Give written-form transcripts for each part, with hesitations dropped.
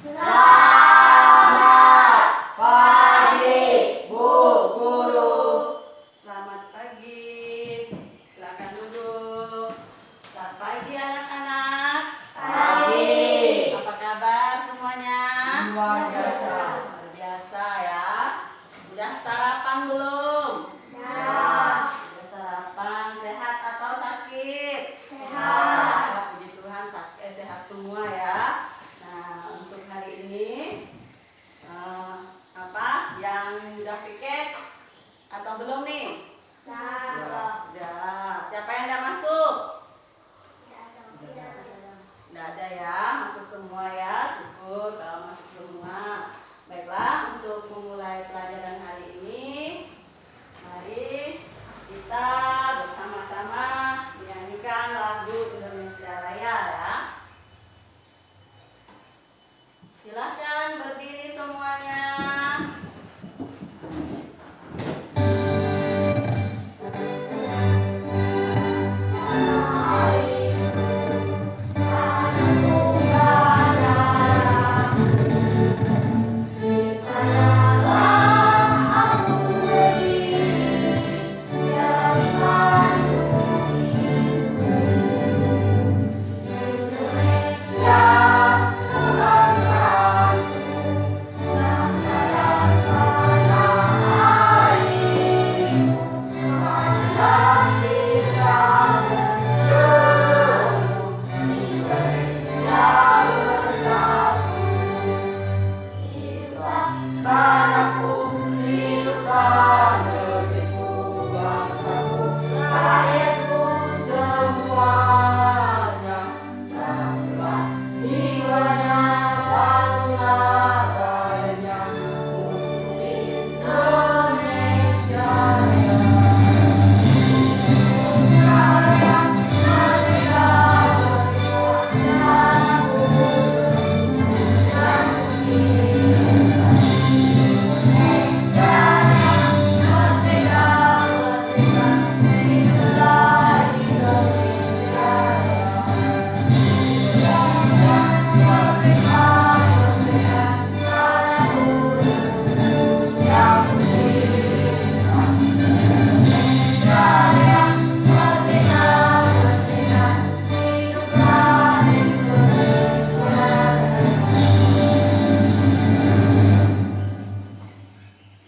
Selamat pagi, Bu Guru. Selamat pagi. Silakan duduk. Selamat pagi anak-anak. Pagi. Apa kabar semuanya? Luar biasa. Luar biasa ya. Sudah sarapan belum? Ya. Sudah sarapan. Sehat atau sakit? Sehat. Ya, puji Tuhan sehat semua ya. Nah, untuk hari ini apa yang udah piket atau belum nih? Ya, siapa yang udah masuk? Nggak ada ya, masuk semua ya. Syukur kalau masuk semua. Baiklah, untuk memulai pelajaran hari ini, mari kita bersama-sama menyanyikan lagu Indonesia Raya ya. Silahkan berdiri semuanya.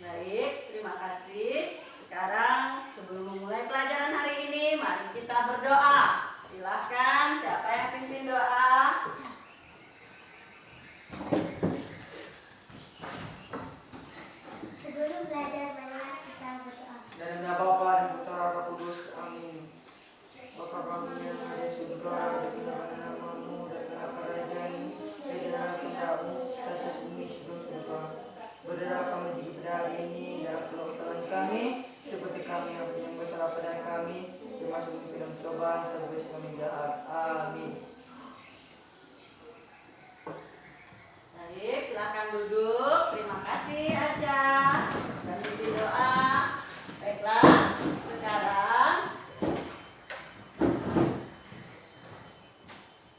Baik, terima kasih. Sekarang sebelum memulai pelajaran hari ini, mari kita berdoa. Silahkan, siapa yang pimpin doa? Sebelum belajar banyak kita berdoa. Dan nama Bapa dan Putra dan Roh Kudus. Amin. Bapa kami yang ada di surga, dimuliakan namamu, datanglah kerajaanmu, jadilah kehendakmu atas bumi seperti di surga. Berilah kami rezeki pada hari ini dan ampunilah kesalahan kami, seperti kami yang bersalah pada kami, dan masuk ke dalam cobaan, tapi bebaskan kami dari jahat. Amin. Baik, silakan duduk. Terima kasih Aja dan pimpin doa.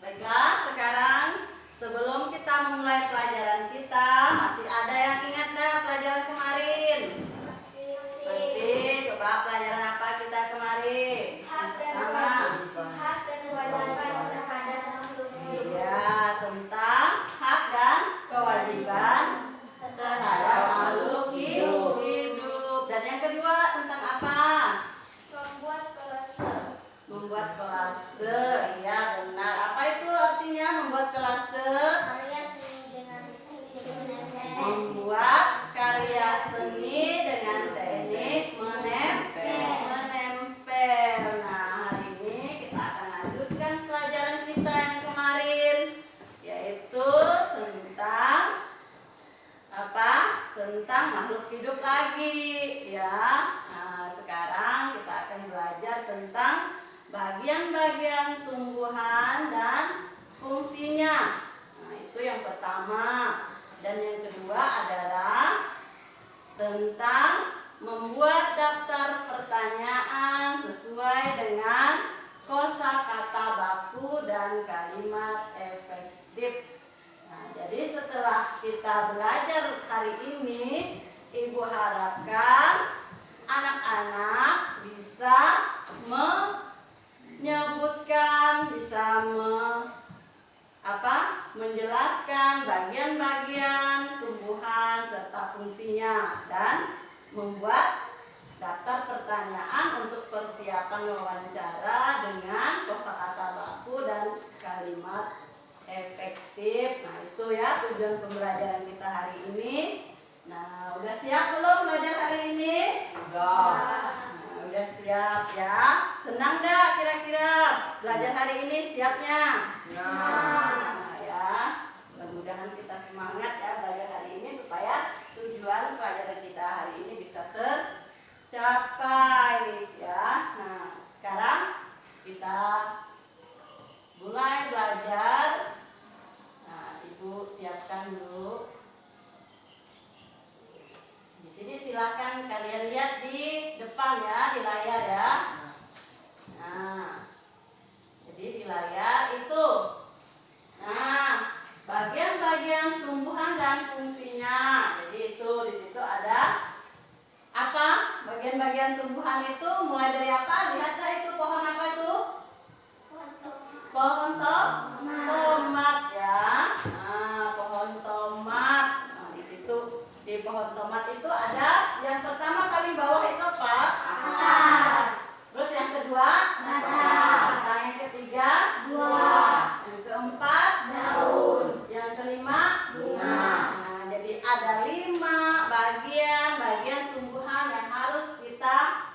Baiklah, sekarang sebelum kita memulai pelajaran kita, masih ada yang ingat dah pelajaran kemarin? Masih, coba pelajaran apa kita kemarin? Hak dan kewajiban terhadap makhluk hidup. Iya, tentang hak dan kewajiban terhadap makhluk hidup. Dan yang kedua tentang apa? Membuat kolase. Membuat kolase. Iya, benar. Apa itu artinya membuat kolase? Karya seni dengan menempel. Membuat karya seni dengan teknik menempel. Nah, hari ini kita akan lanjutkan pelajaran kita yang kemarin, yaitu tentang apa? Tentang makhluk hidup lagi, ya. Nah, sekarang kita akan belajar tentang bagian-bagian tumbuhan dan fungsinya. Nah, itu yang pertama. Dan yang kedua adalah tentang membuat daftar pertanyaan sesuai dengan kosakata baku dan kalimat efektif. Nah, jadi setelah kita belajar hari ini, Ibu harapkan anak-anak bisa menyebutkan, bisa menjelaskan bagian-bagian tumbuhan serta fungsinya dan membuat daftar pertanyaan untuk persiapan wawancara dengan kosakata baku dan kalimat efektif. Nah, itu ya tujuan pembelajaran kita hari ini. Nah, udah siap belum belajar hari ini? Nah, udah siap ya. Senang dah kira-kira belajar hari ini siapnya? Nah, ya. Mudah-mudahan kita semangat ya belajar hari ini supaya tujuan pelajaran kita hari ini bisa tercapai ya. Nah, sekarang kita mulai belajar. Nah, Ibu siapkan dulu. Di sini silakan kalian lihat di depan ya, di layar ya. Nah, jadi di layar itu. Nah, bagian-bagian tumbuhan dan fungsinya. Jadi itu di situ ada apa? Bagian-bagian tumbuhan itu mulai dari apa? Lihatlah itu pohon apa itu? Pohon tomat ya. Nah, pohon tomat. Nah, di situ di pohon tomat itu ada yang pertama paling bawah itu apa? Akar. Terus yang kedua? Batang. Yang ketiga? Buah. Yang keempat? Daun. Yang kelima? Bunga. Nah, jadi ada 5 bagian tumbuhan yang harus kita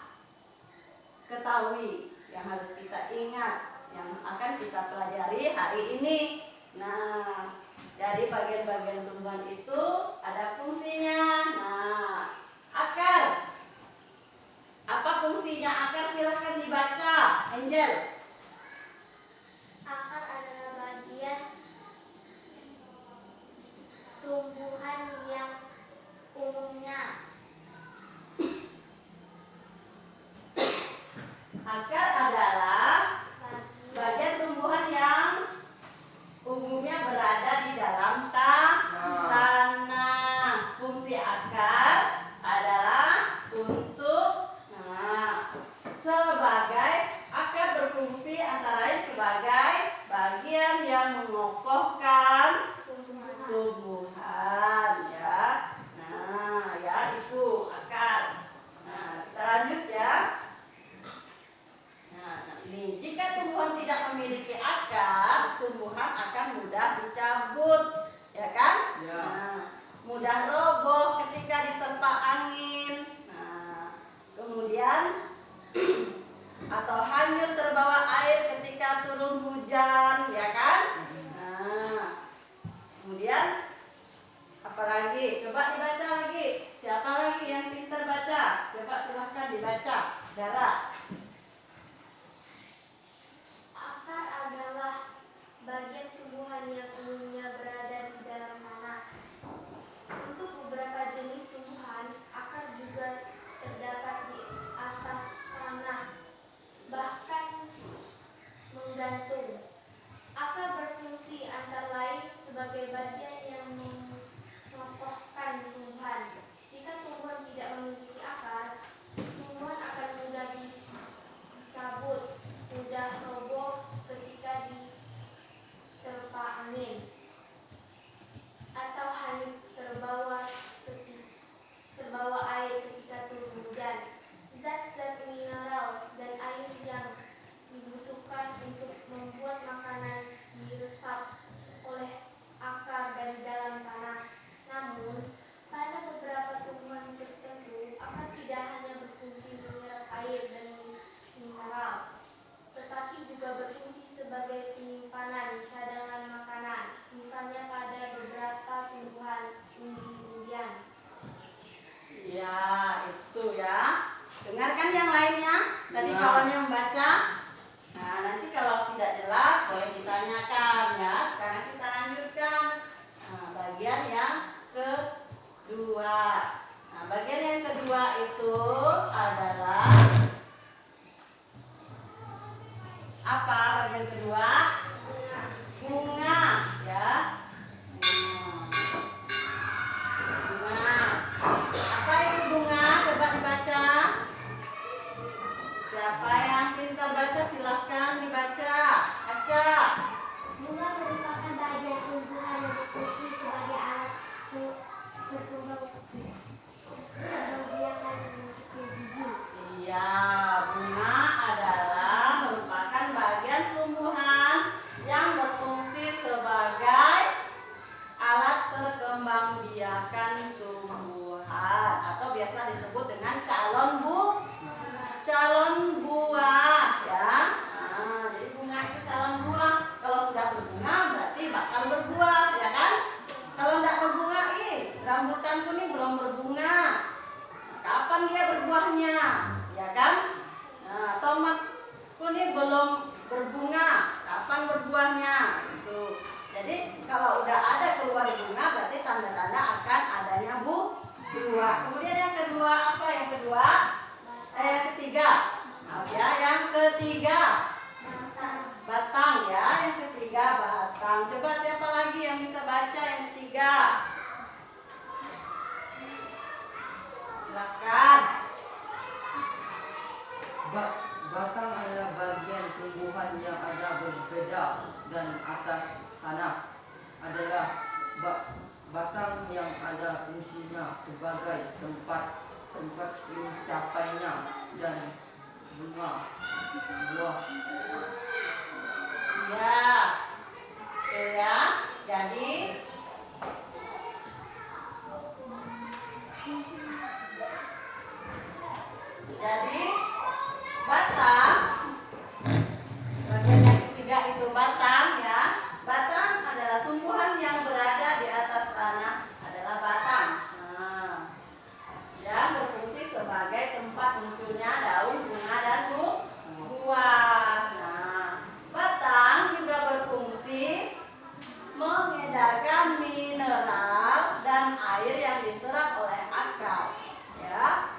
baca yang ketiga. Silakan. Batang adalah bagian tumbuhan yang ada berbeda dan atas tanah adalah batang yang ada fungsinya sebagai tempat mencapainya dan bunga buah. Ya, ya. Jadi batang, bagian yang ketiga itu batang ya. Batang adalah tumbuhan yang berada di atas tanah adalah batang. Nah, yang berfungsi sebagai tempat munculnya daun, bunga dan buah. Nah, batang juga berfungsi mengedarkan mineral dan air yang diserap oleh akar, ya,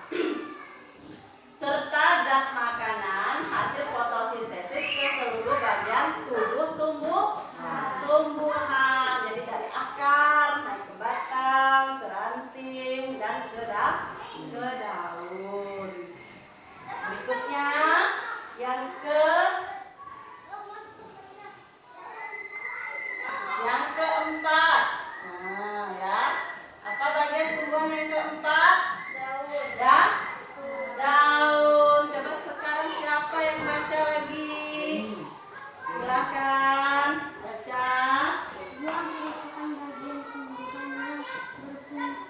serta zat makanan hasil fotosintesis ke seluruh bagian tubuh tumbuhan. Jadi dari akar naik ke batang, ke ranting dan ke daun. Berikutnya yang keempat. Nah, ya. Apa bagian tumbuhan yang keempat? Daun. Coba sekarang siapa yang baca lagi? Silakan baca. Buah merupakan bagian tumbuhan yang berfungsi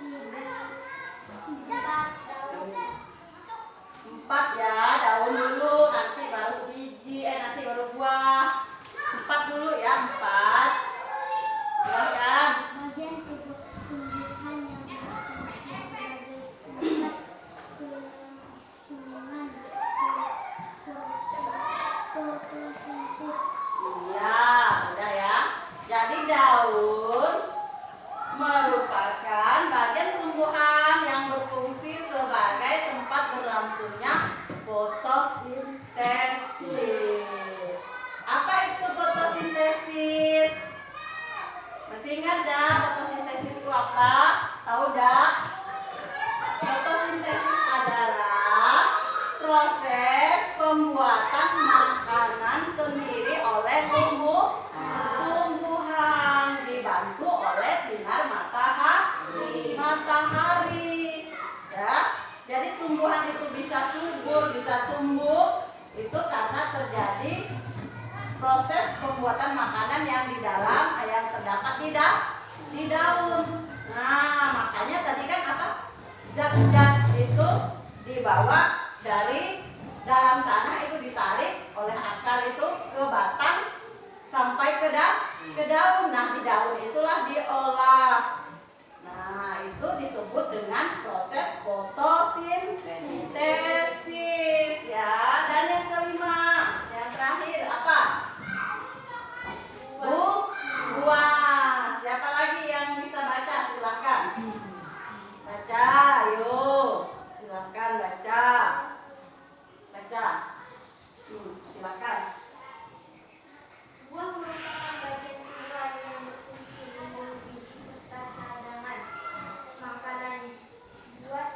berupa daun. 4 ya, daun dulu, nanti baru biji, nanti baru buah. 4 dulu ya, 4. Silakan. Bagian tubuh tumbuhan yang berfungsi sebagai tempat kelangsungan fotosintesis. Iya, udah ya. Jadi daun merupakan bagian tumbuhan yang berfungsi sebagai tempat berlangsungnya fotosintesis. Apa itu fotosintesis? Masih ingat dah fotosintesis itu apa? Tahu dah? Fotosintesis adalah proses pembuatan makanan sendiri oleh tumbuhan dibantu oleh sinar matahari. Ya. Jadi tumbuhan itu bisa subur, bisa tumbuh itu karena terjadi proses pembuatan makanan yang di dalam yang terdapat di daun. Nah, makanya tadi kan apa? Zat-zat itu dibawa dari dalam tanah itu ditarik oleh akar itu ke batang sampai ke daun. Nah, di daun itulah diolah. Nah, itu disebut dengan proses fotosintesis ya. Dan yang kelima, yang terakhir apa? Buah. Siapa lagi yang bisa baca? Silakan. Baca, ayo. Silakan baca. Silakan. Buah merupakan bagian tumbuhan yang berfungsi membunuh biji serta cadangan makanan buat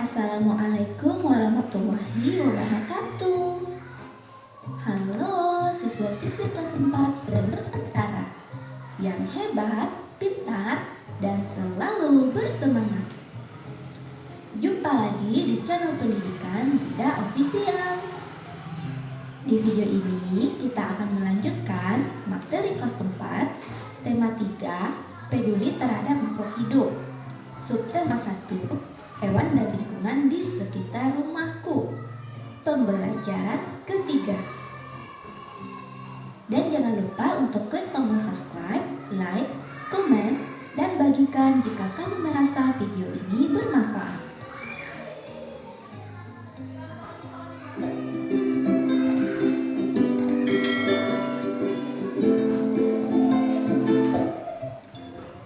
Assalamualaikum warahmatullahi wabarakatuh. Halo siswa-siswi kelas 4 Nusantara yang hebat, pintar, dan selalu bersemangat. Jumpa lagi di channel pendidikan Dida Official. Di video ini kita akan melanjutkan materi kelas 4 tema 3 peduli terhadap makhluk hidup. Subtema 1 hewan dan lingkungan di sekitar rumahku. Pembelajaran ketiga. Dan jangan lupa untuk klik tombol subscribe, like, komen, dan bagikan jika kamu merasa video ini bermanfaat.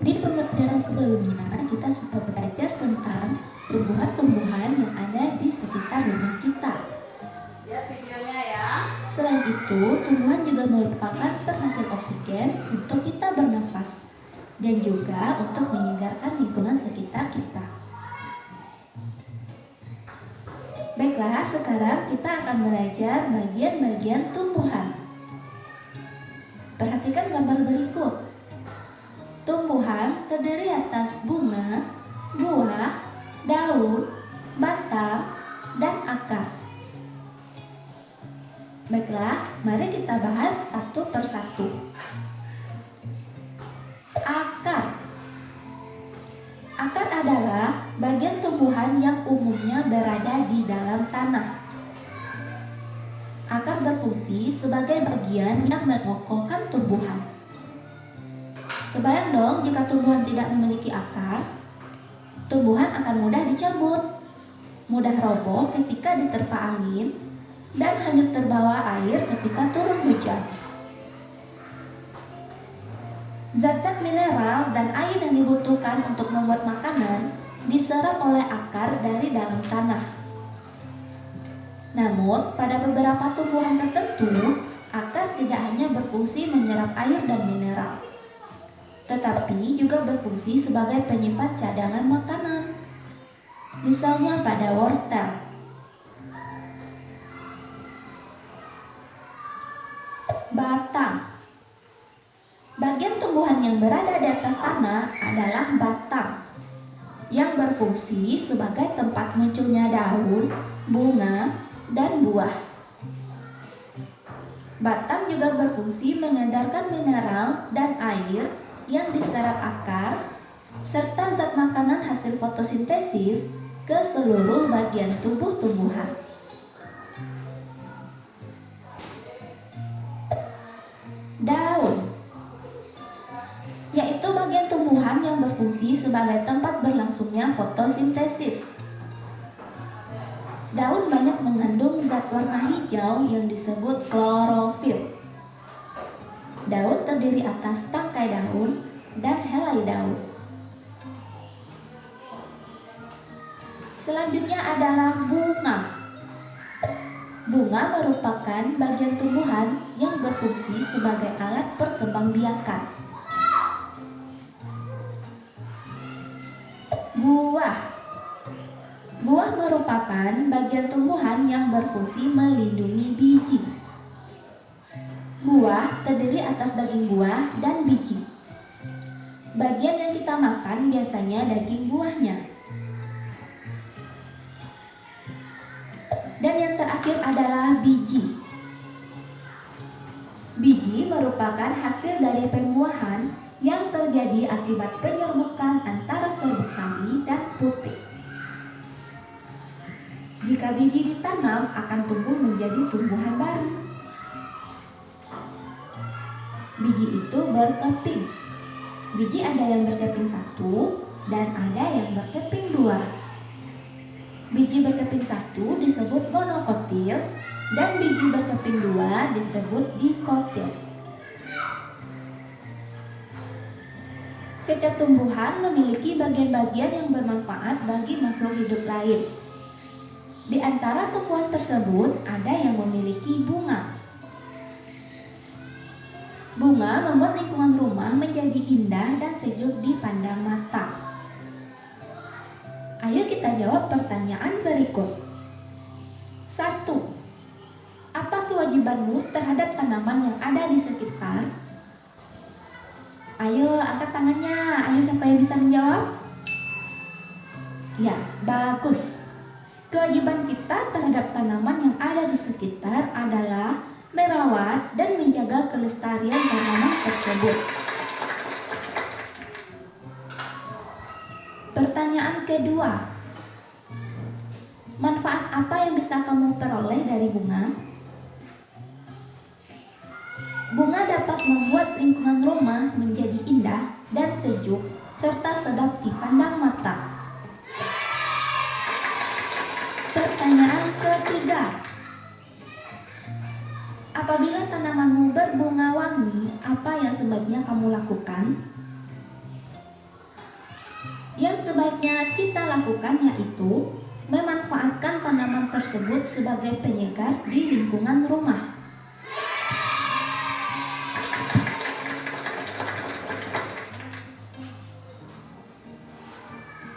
Di pembelajaran sebelumnya kita sudah belajar tentang tumbuhan-tumbuhan yang ada di sekitar rumah kita. Lihat videonya ya. Selain itu, tumbuhan juga merupakan penghasil oksigen untuk kita bernafas dan juga untuk menyegarkan lingkungan sekitar kita. Baiklah, sekarang kita akan belajar bagian-bagian tumbuhan. Perhatikan gambar berikut. Tumbuhan terdiri atas bunga, buah, daun, batang, dan akar. Baiklah, mari kita bahas satu persatu. Akar. Akar adalah bagian tumbuhan yang umumnya berada di dalam tanah. Akar berfungsi sebagai bagian yang mengokohkan tumbuhan. Kebayang dong jika tumbuhan tidak memiliki akar? Tumbuhan akan mudah dicabut, mudah roboh ketika diterpa angin, dan hanyut terbawa air ketika turun hujan. Zat-zat mineral dan air yang dibutuhkan untuk membuat makanan diserap oleh akar dari dalam tanah. Namun, pada beberapa tumbuhan tertentu, akar tidak hanya berfungsi menyerap air dan mineral, tetapi juga berfungsi sebagai penyimpan cadangan makanan. Misalnya pada wortel. Batang. Bagian tumbuhan yang berada di atas tanah adalah batang, yang berfungsi sebagai tempat munculnya daun, bunga, dan buah. Batang juga berfungsi mengedarkan mineral dan air yang diserap akar, serta zat makanan hasil fotosintesis ke seluruh bagian tubuh tumbuhan. Daun, yaitu bagian tumbuhan yang berfungsi sebagai tempat berlangsungnya fotosintesis. Daun banyak mengandung zat warna hijau yang disebut klorofil. Daun terdiri atas tangkai daun dan helai daun. Selanjutnya adalah bunga. Bunga merupakan bagian tumbuhan yang berfungsi sebagai alat perkembangbiakan. Buah. Buah merupakan bagian tumbuhan yang berfungsi melindungi biji. Buah terdiri atas daging buah dan biji. Bagian yang kita makan biasanya daging buahnya. Dan yang terakhir adalah biji. Biji merupakan hasil dari pembuahan yang terjadi akibat penyerbukan antara serbuk sari dan putik. Jika biji ditanam akan tumbuh menjadi tumbuhan baru. Biji itu berkeping. Biji ada yang berkeping 1 dan ada yang berkeping 2. Biji berkeping 1 disebut monokotil dan biji berkeping 2 disebut dikotil. Setiap tumbuhan memiliki bagian-bagian yang bermanfaat bagi makhluk hidup lain. Di antara tumbuhan tersebut ada yang memiliki bunga. Bunga membuat lingkungan rumah menjadi indah dan sejuk dipandang mata. Ayo kita menjawab pertanyaan berikut. 1. Apa kewajibanmu terhadap tanaman yang ada di sekitar? Ayo angkat tangannya. Ayo, siapa yang bisa menjawab? Ya, bagus. Kewajiban kita terhadap tanaman yang ada di sekitar adalah merawat dan menjaga kelestarian tanaman tersebut. Pertanyaan kedua. Manfaat apa yang bisa kamu peroleh dari bunga? Bunga dapat membuat lingkungan rumah menjadi indah dan sejuk serta sedap dipandang mata. Pertanyaan ketiga. Apabila tanamanmu berbunga wangi, apa yang sebaiknya kamu lakukan? Yang sebaiknya kita lakukan yaitu memanfaatkan tanaman tersebut sebagai penyegar di lingkungan rumah.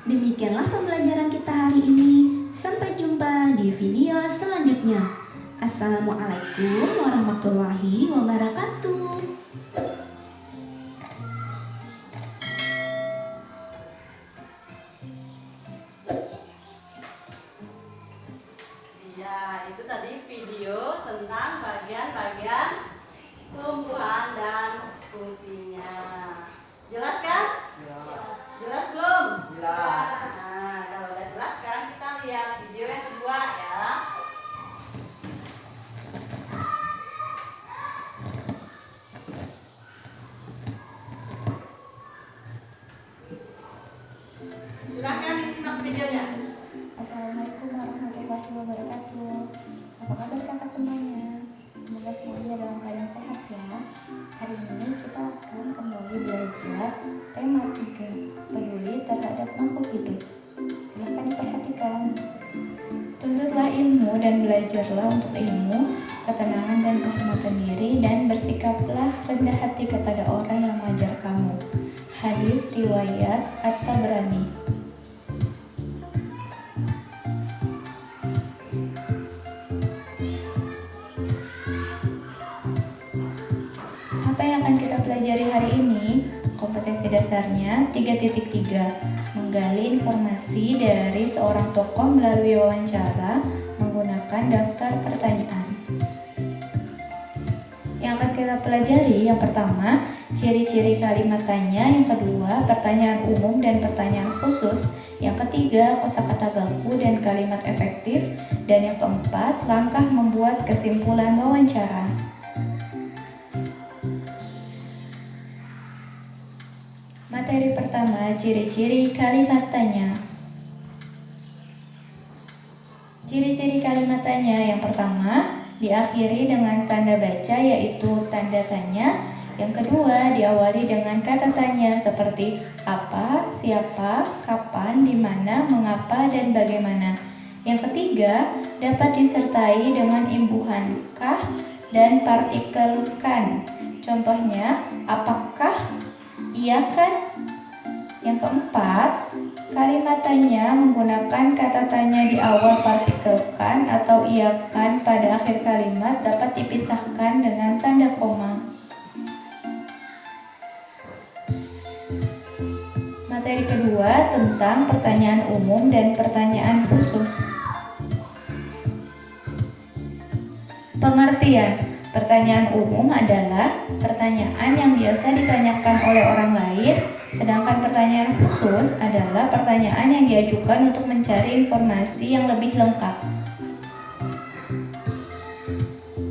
Demikianlah pembelajaran kita hari ini. Sampai jumpa di video selanjutnya. Assalamualaikum warahmatullahi wabarakatuh. Ya, itu tadi video tentang bagian-bagian tumbuhan dan fungsinya. Jelas kan? Ya. Jelas belum? Jelas. Nah, kalau udah jelas sekarang kita lihat video yang kedua ya. Silakan disimak videonya. Assalamualaikum warahmatullahi wabarakatuh. Apa kabar kakak semuanya? Semoga semuanya dalam keadaan sehat ya. Hari ini kita akan kembali belajar tema 3, peduli terhadap makhluk hidup. Silahkan diperhatikan. Tuntutlah ilmu dan belajarlah untuk ilmu, ketenangan dan kehormatan diri, dan bersikaplah rendah hati kepada orang yang mengajar kamu. Hadis riwayat At-Tabrani. Apa yang akan kita pelajari hari ini? Kompetensi dasarnya 3.3, menggali informasi dari seorang tokoh melalui wawancara menggunakan daftar pertanyaan. Yang akan kita pelajari yang pertama, ciri-ciri kalimat tanya, yang kedua, pertanyaan umum dan pertanyaan khusus, yang ketiga, kosakata baku dan kalimat efektif, dan yang keempat, langkah membuat kesimpulan wawancara. Materi pertama, ciri-ciri kalimat tanya. Ciri-ciri kalimat tanya yang pertama, diakhiri dengan tanda baca yaitu tanda tanya. Yang kedua, diawali dengan kata tanya seperti apa, siapa, kapan, di mana, mengapa, dan bagaimana. Yang ketiga, dapat disertai dengan imbuhan kah dan partikel kan. Contohnya, apakah, iya kan? Yang keempat, kalimat tanya menggunakan kata tanya di awal partikel kan atau iya kan pada akhir kalimat dapat dipisahkan dengan tanda koma. Materi kedua tentang pertanyaan umum dan pertanyaan khusus. Pengertian. Pertanyaan umum adalah pertanyaan yang biasa ditanyakan oleh orang lain, sedangkan pertanyaan khusus adalah pertanyaan yang diajukan untuk mencari informasi yang lebih lengkap.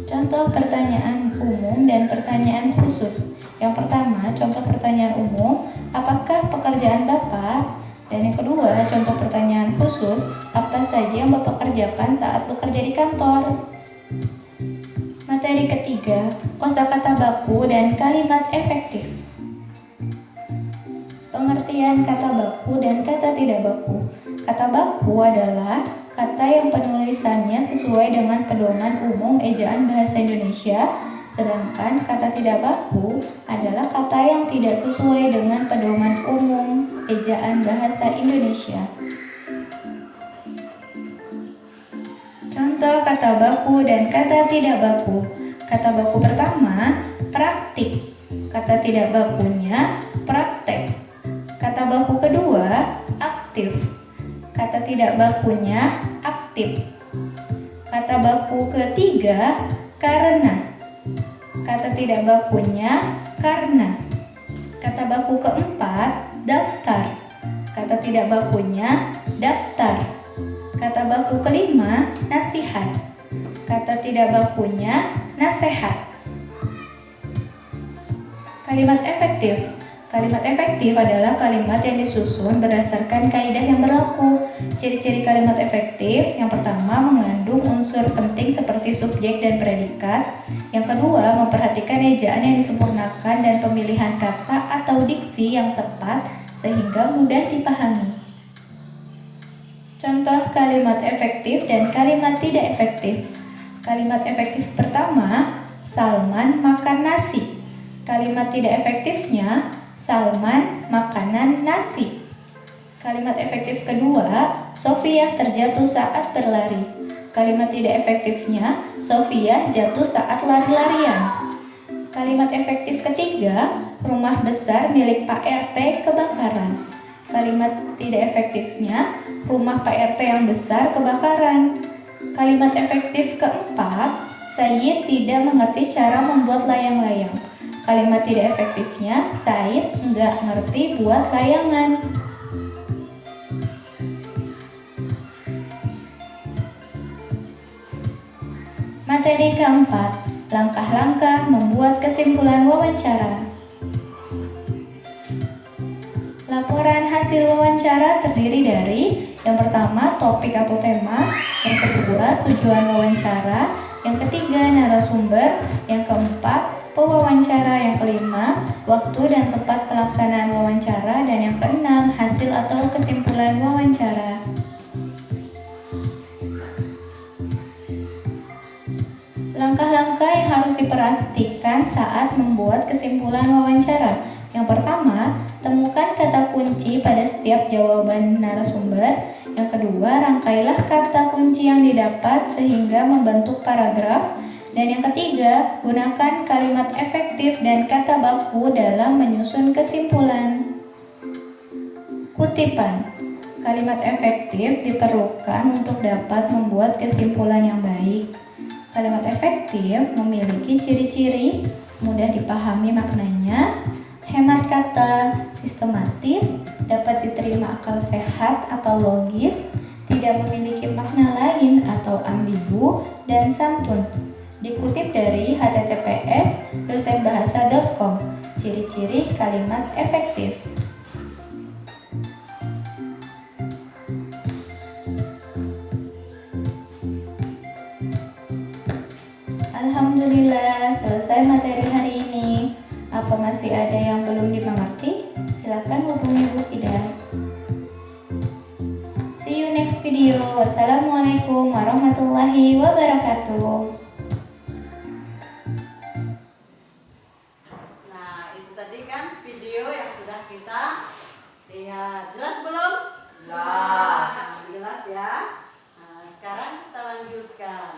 Contoh pertanyaan umum dan pertanyaan khusus. Yang pertama, contoh pertanyaan umum, apakah pekerjaan Bapak? Dan yang kedua, contoh pertanyaan khusus, apa saja yang Bapak kerjakan saat bekerja di kantor? Materi ketiga, kosakata baku dan kalimat efektif. Pengertian kata baku dan kata tidak baku. Kata baku adalah kata yang penulisannya sesuai dengan pedoman umum ejaan bahasa Indonesia, sedangkan kata tidak baku adalah kata yang tidak sesuai dengan pedoman umum ejaan bahasa Indonesia. Contoh kata baku dan kata tidak baku. Kata baku pertama, praktik. Kata tidak bakunya, praktek. Kata baku kedua, aktif. Kata tidak bakunya, aktif. Kata baku ketiga, karena. Kata tidak bakunya, karena. Kata baku keempat, daftar. Kata tidak bakunya, daftar. Kata baku kelima, nasihat. Kata tidak bakunya, nasehat. Kalimat efektif. Kalimat efektif adalah kalimat yang disusun berdasarkan kaidah yang berlaku. Ciri-ciri kalimat efektif: yang pertama, mengandung unsur penting seperti subjek dan predikat. Yang kedua, memperhatikan ejaan yang disempurnakan dan pemilihan kata atau diksi yang tepat sehingga mudah dipahami. Contoh kalimat efektif dan kalimat tidak efektif. Kalimat efektif pertama, Salman makan nasi. Kalimat tidak efektifnya, Salman makanan nasi. Kalimat efektif kedua, Sofia terjatuh saat berlari. Kalimat tidak efektifnya, Sofia jatuh saat lari-larian. Kalimat efektif ketiga, rumah besar milik Pak RT kebakaran. Kalimat tidak efektifnya, rumah Pak RT yang besar kebakaran. Kalimat efektif keempat, Said tidak mengerti cara membuat layang-layang. Kalimat tidak efektifnya, Said nggak ngerti buat layangan. Materi keempat, langkah-langkah membuat kesimpulan wawancara. Laporan hasil wawancara terdiri dari: yang pertama, topik atau tema; yang kedua, tujuan wawancara; yang ketiga, narasumber; yang keempat, pewawancara; yang kelima, waktu dan tempat pelaksanaan wawancara; dan yang keenam, hasil atau kesimpulan wawancara. Langkah-langkah yang harus diperhatikan saat membuat kesimpulan wawancara. Yang pertama, temukan kata kunci pada setiap jawaban narasumber. Yang kedua, rangkailah kata kunci yang didapat sehingga membentuk paragraf. Dan yang ketiga, gunakan kalimat efektif dan kata baku dalam menyusun kesimpulan. Kutipan. Kalimat efektif diperlukan untuk dapat membuat kesimpulan yang baik. Kalimat efektif memiliki ciri-ciri: mudah dipahami maknanya, hemat kata, sistematis, dapat diterima akal sehat atau logis, tidak memiliki makna lain atau ambigu, dan santun. Dikutip dari https://dosenbahasa.com. Ciri-ciri kalimat efektif. Alhamdulillah, selesai materi hari ini. Apa masih ada yang belum dimengerti? Silakan hubungi Bu Fida. See you next video. Wassalamualaikum warahmatullahi wabarakatuh. Nah, itu tadi kan video yang sudah kita lihat. Jelas belum? Jelas. Jelas ya. Nah, sekarang kita lanjutkan.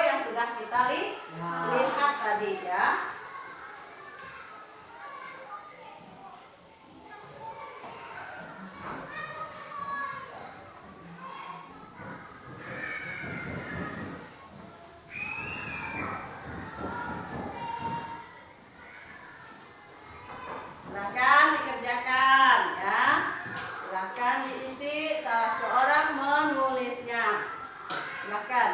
yang sudah kita lihat tadi ya. Silakan dikerjakan ya. Silakan diisi, salah seorang menulisnya. Silakan.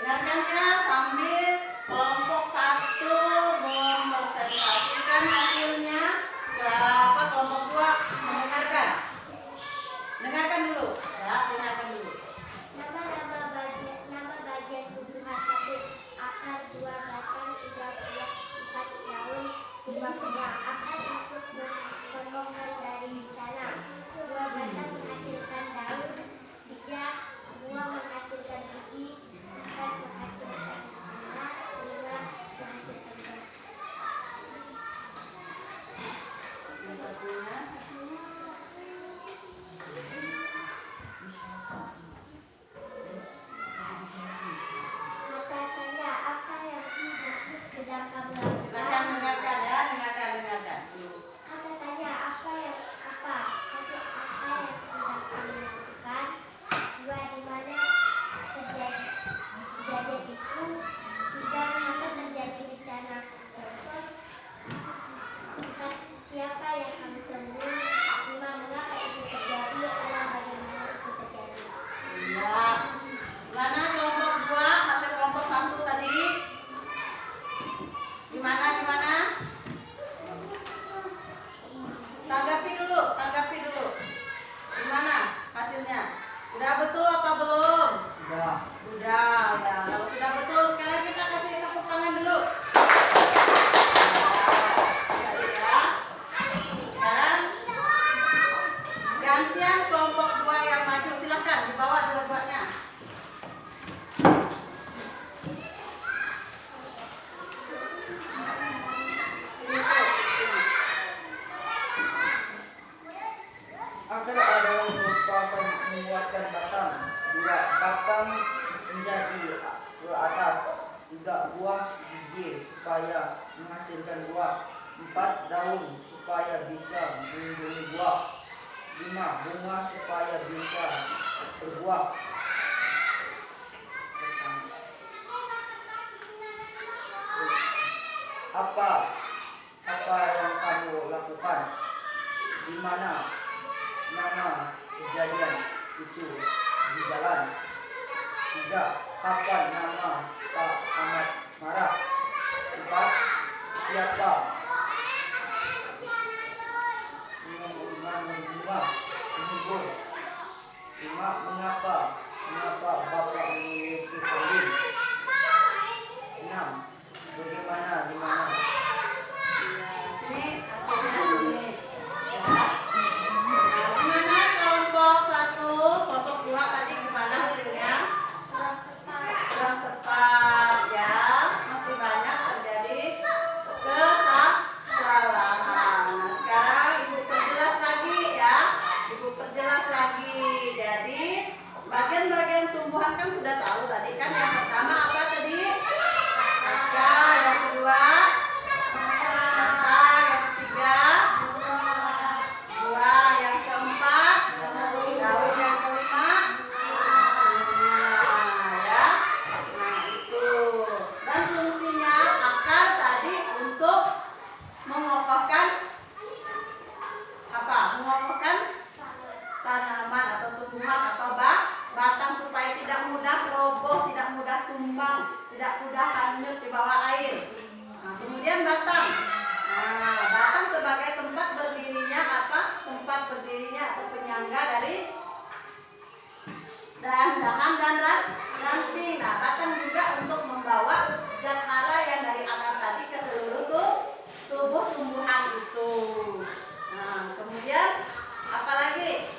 Dengarkan ya sambil kelompok 1 mempresentasikan hasilnya. Berapa kelompok 2 mendengarkan? Dengarkan dulu. Ya, dengarkan dulu. Nama bagian tumbuhan 1 akar 2 batang 3 buah 4 daun 5 bunga. Akar ikut berpotongan dari bencana. 2 batang menghasilkan daun, 3 buah menghasilkan biji, 4 menghasilkan bunga, 5 menghasilkan buah. Yang satunya. Maka tanya apa yang sedang kamu Silakan lakukan? dengarkan ya, dengarkan. Kata tanya apa satu apa yang sedang kamu lakukan, 2 di mana kejadian itu, 3 mengapa terjadi bencana longsor, 4 siapa yang kamu temui, 5 mengapa itu terjadi, 6 bagaimana itu terjadi. Ya. Mana kelompok 2 hasil kelompok 1 tadi? Gimana? Tanggapi dulu. Gimana hasilnya? Udah betul apa belum? Udah. Udah. Kalau sudah betul, sekarang kita kasih tepuk tangan dulu. Ya. Sekarang gantian kelompok 2 yang maju, silahkan dibawa dua-duanya. Akar adalah merupakan menguatkan batang. 2 batang menjadi ke atas. 3 buah biji supaya menghasilkan buah. 4 daun supaya bisa melindungi buah. 5 bunga supaya bisa berbuah. Apa yang kamu lakukan? Di mana nama kejadian itu di jalan? 3 kapan nama Pak Ahmad marah? 4 siapa menghibur? 5 mengapa Bapak memiliki kambing? 6 bagaimana di mana? Sini hasilnya sini. Ya. Nah, gimana kelompok 1, kelompok 2 tadi gimana hasilnya? Kurang tepat ya. Masih banyak terjadi kesalahan. Nah, sekarang Ibu perjelas lagi ya. Jadi bagian-bagian tumbuhan kan sudah tahu tadi kan. Yang pertama apa tadi? Akar. Yang kedua batang. Yang ketiga buah. Yang keempat daun. Yang kelima ya. Nah itu. Dan fungsinya akar tadi untuk mengokohkan apa? Mengokohkan tanaman atau tumbuhan atau batang supaya tidak mudah roboh, tidak mudah tumbang, tidak mudah hanyut di bawah air. Nah, kemudian batang. Nah, batang sebagai tempat berdirinya apa? Tempat berdirinya atau penyangga dari dahan dan ranting. Nah, batang juga untuk membawa zat hara yang dari akar tadi ke seluruh tubuh tumbuhan itu. Nah, kemudian apa lagi?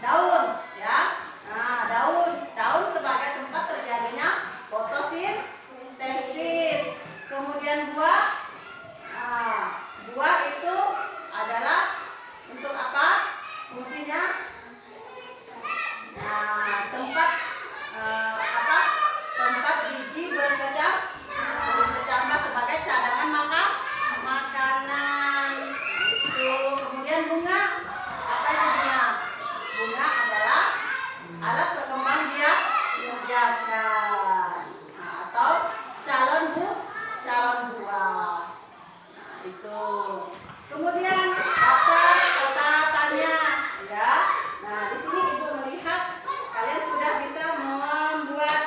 Daun ya. Nah, daun sebagai tempat terjadinya fotosintesis. Kemudian buah. Nah, buah itu adalah untuk apa? Fungsinya tempat tempat biji berkecambah sebagai cadangan makanan. Itu. Kemudian bunga. Apa itu bunga? Bunga adalah alat berkembang biakan atau calon buah. Nah, itu. Kemudian kata tanya ya. Nah, di sini Ibu melihat kalian sudah bisa membuat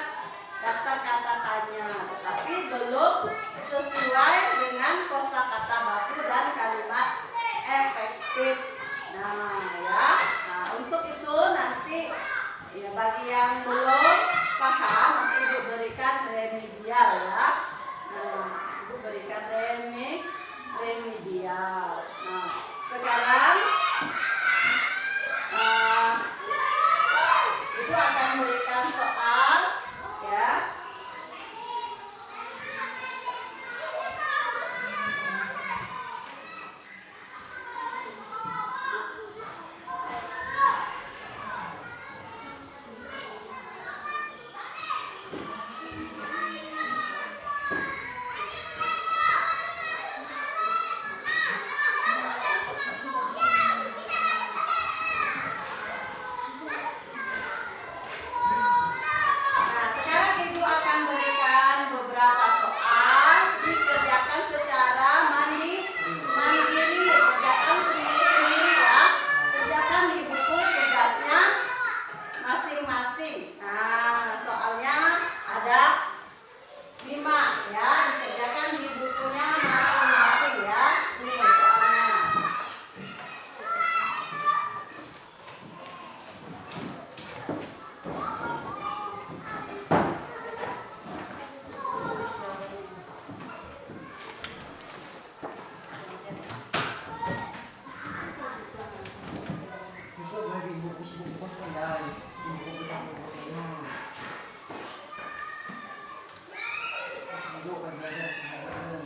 Nah, sekarang Ibu akan berikan beberapa soal dikerjakan secara mandiri, kerjakan sendiri-sendiri ya. Kerjakan di buku tugasnya masing-masing. Nah, soalnya ada 5 ya, dikerjakan di bukunya masing-masing ya. Ini soalnya. Besok lagi buku kosong guys. Buku kita kosong. Ayo kan belajar sekarang.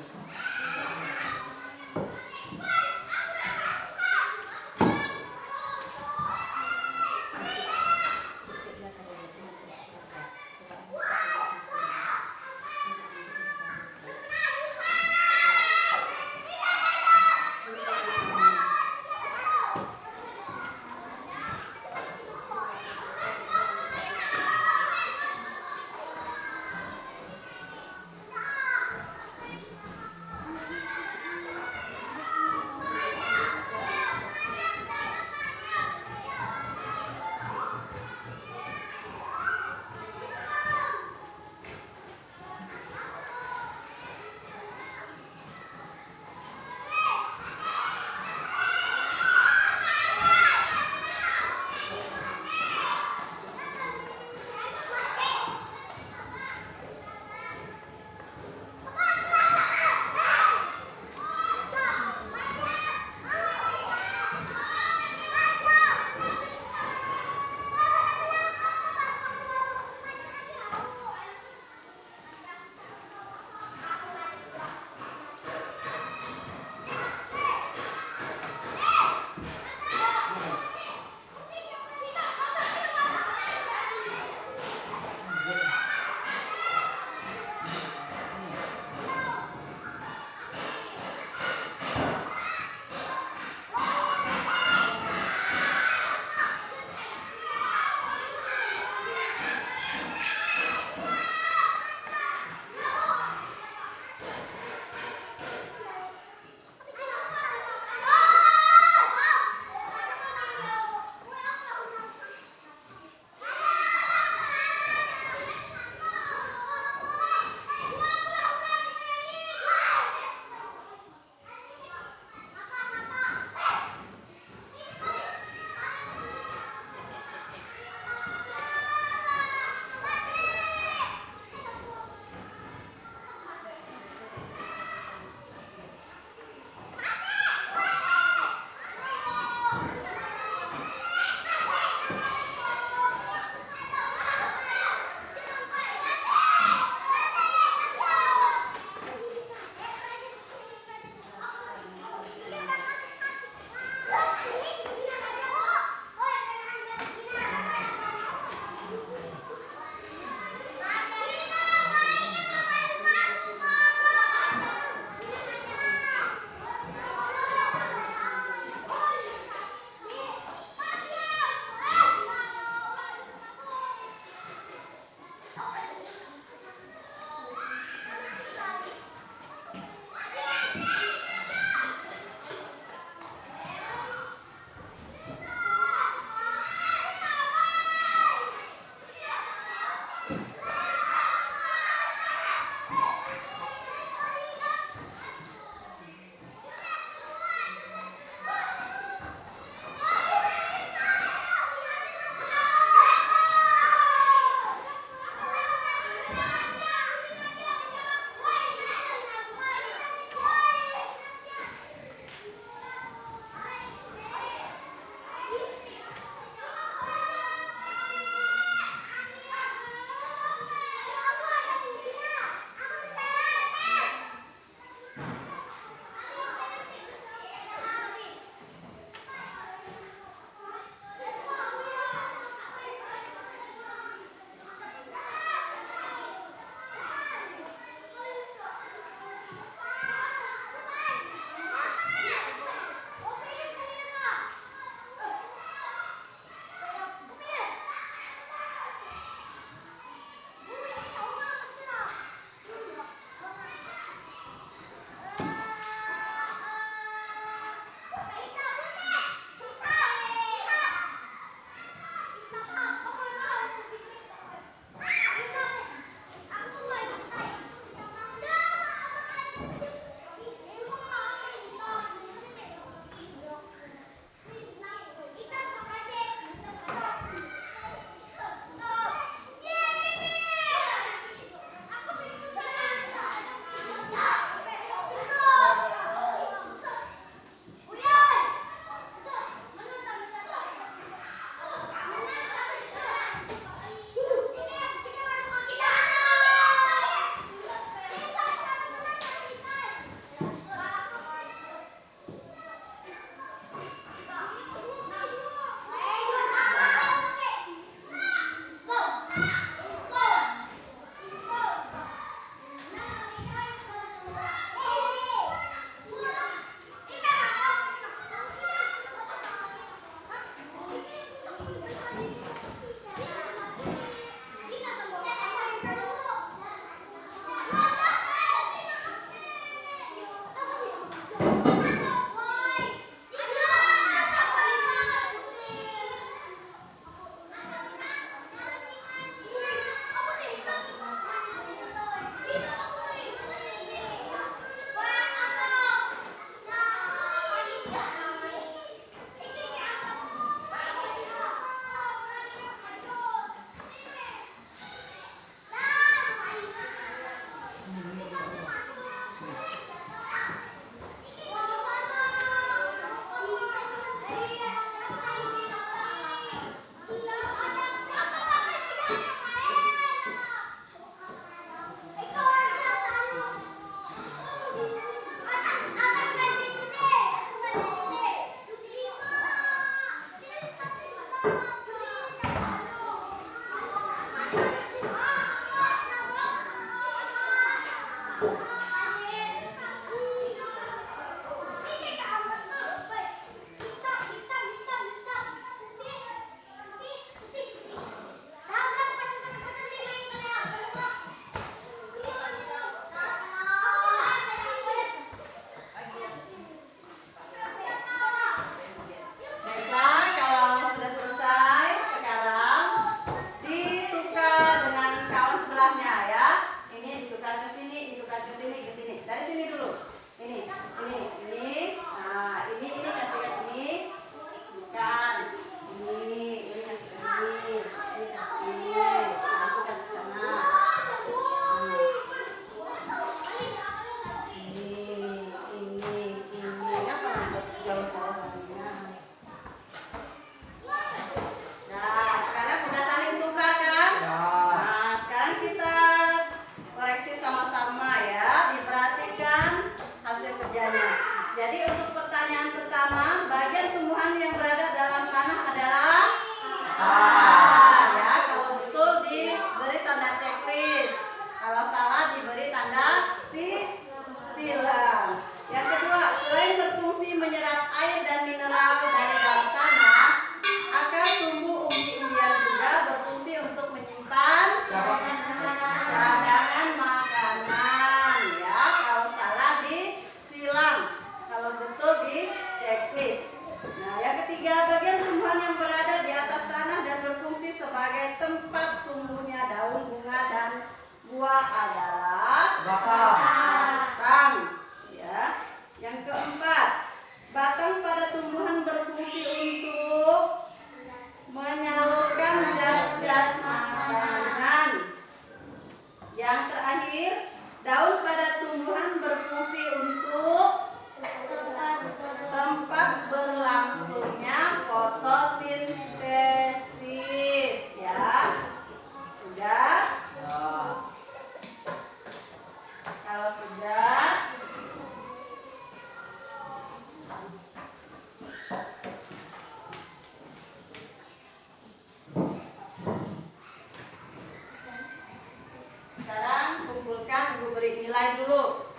nilai dulu.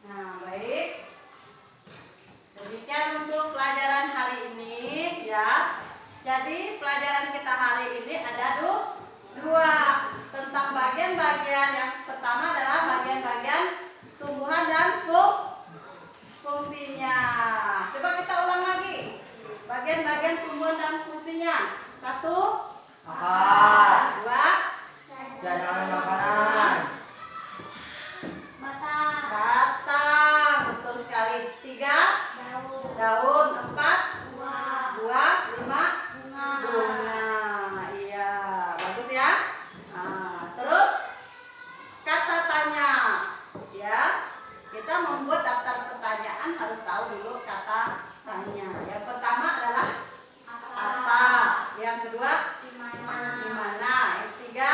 Nah, baik. Demikian untuk pelajaran hari ini ya. Jadi pelajaran kita hari ini ada dua tentang bagian-bagian. Yang pertama adalah bagian-bagian tumbuhan dan fungsinya. Coba kita ulang lagi. Bagian-bagian tumbuhan dan fungsinya. 1, Akar, 2, cadangan makanan, batang, betul sekali. 3, daun. 4, buah. 5, bunga. Iya, bagus ya. Nah, terus kata tanya ya. Kita membuat daftar pertanyaan harus tahu dulu kata tanya. Yang pertama adalah apa? Yang kedua di mana? Yang ketiga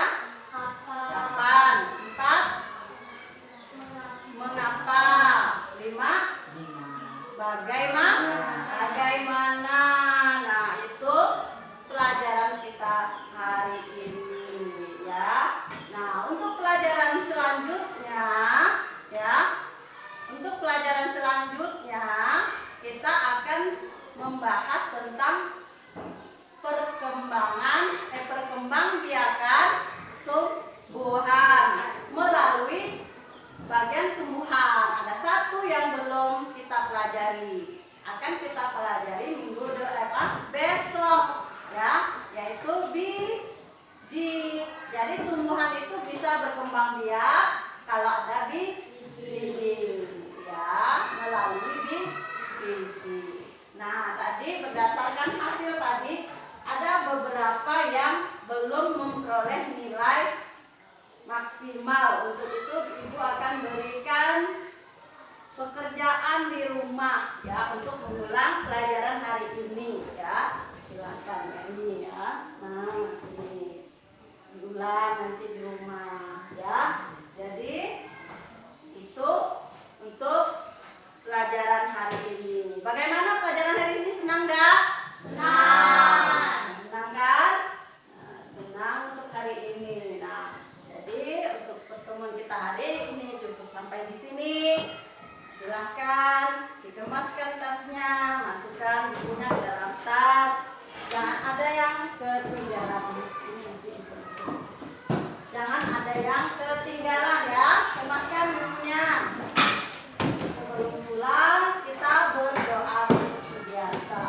kapan? 4, mengapa? 5, bagaimana? Nah, itu pelajaran kita hari ini ya. Nah, untuk pelajaran selanjutnya ya. Untuk pelajaran selanjutnya kita akan membahas tentang perkembangbiakan tumbuhan melalui bagian tumbuhan. Ada satu yang belum kita pelajari, akan kita pelajari minggu besok ya, yaitu biji. Jadi tumbuhan itu bisa berkembang biak kalau ada biji ya, melalui biji. Nah, tadi berdasarkan hasil tadi ada beberapa yang belum memperoleh nilai maksimal. Untuk itu Ibu akan berikan pekerjaan di rumah ya, untuk mengulang pelajaran hari ini ya. Silakan ya, ini ya. Nah, ini diulang nanti di rumah ya. Jadi itu untuk pelajaran hari ini. Bagaimana pelajaran hari ini? Senang enggak? Senang kan? Nah, senang untuk hari ini. Nah, jadi untuk pertemuan kita hari ini cukup sampai di sini. Silahkan dikemaskan tasnya, masukkan bukunya ke dalam tas. Jangan ada yang ketinggalan. Jangan ada yang ketinggalan ya. Kemaskan bukunya. Sebelum pulang kita berdoa seperti biasa.